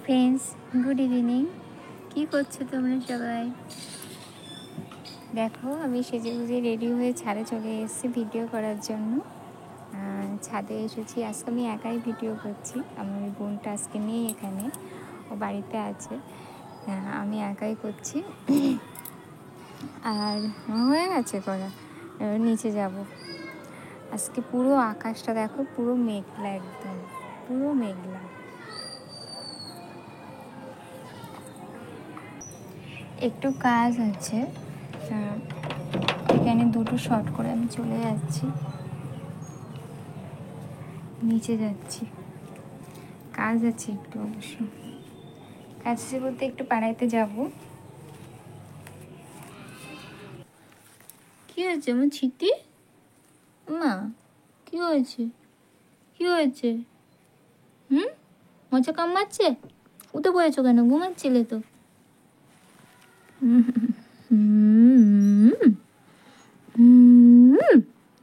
Friends, good evening. কী করছো তোমরা সবাই? দেখো, আমি সেজে গুজে রেডি হয়ে ছাদে চলে এসেছি ভিডিও করার জন্য। ছাদে এসেছি, আজকে আমি একাই ভিডিও করছি। আমার বোনটা আজকে নেই এখানে, ও বাড়িতে আছে। আমি একাই করছি। আর হয়ে গেছে করা, এবার নিচে যাব। আজকে পুরো আকাশটা দেখো, পুরো মেঘলা, একদম পুরো মেঘলা। একটু কাজ আছে, এখানে দুটো শর্ট করে আমি চলে যাচ্ছি, নিচে যাচ্ছি। কাজ আছে একটু, অবশ্য কাজ আছে বলতে একটু পাড়াইতে যাব। কি হয়েছে আমার ছিটি? মা, কি হয়েছে? কি হয়েছে? মজা কামড়াচ্ছে? উঠে পড়েছো কেন? ঘুমাচ্ছিলে তো।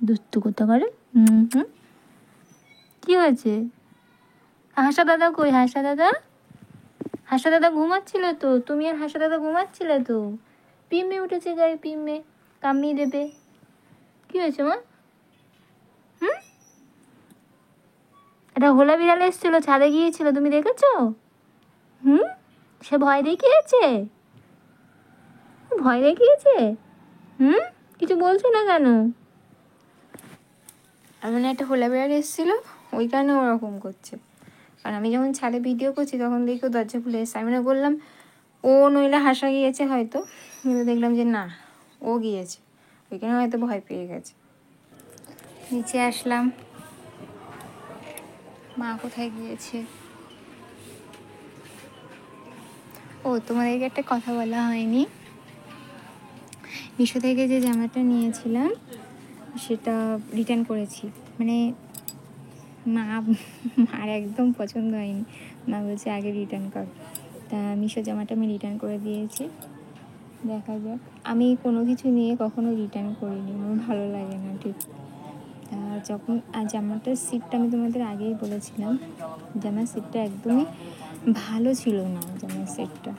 দুষ্টু কোথা করে। কি হয়েছে? হাসা দাদা কই? হাসা দাদা, হাসা দাদা ঘুমাচ্ছিল তো। তুমি আর হাসা দাদা ঘুমাচ্ছিলে তো। পিম্মে উঠেছে গায়ে, পিম্মে কামিয়ে দেবে। কি হয়েছে মা? এটা হোলা বিড়াল এসেছিল, ছাদে গিয়েছিল, তুমি দেখেছো? সে ভয় দেখিয়েছে, ভয় দেখিয়েছে। কিছু বলছো না কেন? মানে একটা হোলা বিড়াল এসেছিল, ওই কারণে ওরকম করছে। আর আমি যখন ছাদে ভিডিও করছি তখন দেখি দরজা খুলে এসছে। আমি বললাম ও নইলে হাসা গিয়েছে হয়তো, কিন্তু দেখলাম যে না, ও গিয়েছে, ওইখানে হয়তো ভয় পেয়ে গেছে। নিচে আসলাম। মা কোথায় গিয়েছে? ও, তোমাদেরকে একটা কথা বলা হয়নি। মিশো থেকে যে জামাটা নিয়েছিলাম সেটা রিটার্ন করেছি। মানে মার একদম পছন্দ হয়নি, মা বলছে আগে রিটার্ন কর। তা মিশো জামাটা আমি রিটার্ন করে দিয়েছি। দেখা যাক, আমি কোনো কিছু নিয়ে কখনো রিটার্ন করিনি, আমার ভালো লাগে না ঠিক। যখন জামাটার সিটটা আমি তোমাদের আগেই বলেছিলাম, জামার সিটটা একদমই ভালো ছিল না, জামার সিটটা।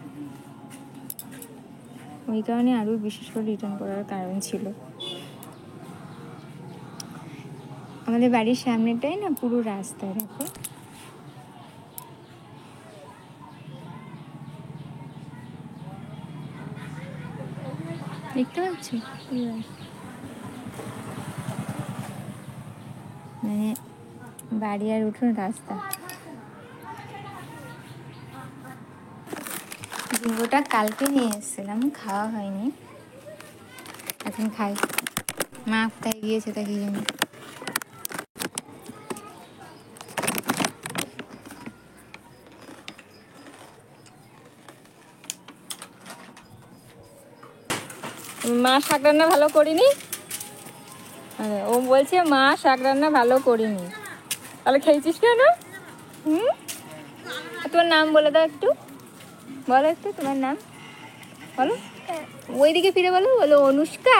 ওই কারণে আরও বিশেষ করে রিটার্ন করার কারণ ছিল। আমাদের বাড়ির সামনেটাই না পুরো রাস্তা, দেখো। দেখতে পাচ্ছ? মানে বাড়ি আর উঠোন রাস্তা। জিঙ্গোটা কালকে নিয়ে এসেছিলাম, খাওয়া হয়নি, এখন খাই। মা কোথায় গিয়েছে তা কি জানি। মা শাক রান্না ভালো করিনি, ও বলছে মা শাক রান্না ভালো করিনি। তাহলে খেয়েছিস কেন? তোমার নাম বলে দাও একটু, বলো একটু তোমার নাম বলো। ওইদিকে ফিরে বলো, বলো অনুষ্কা।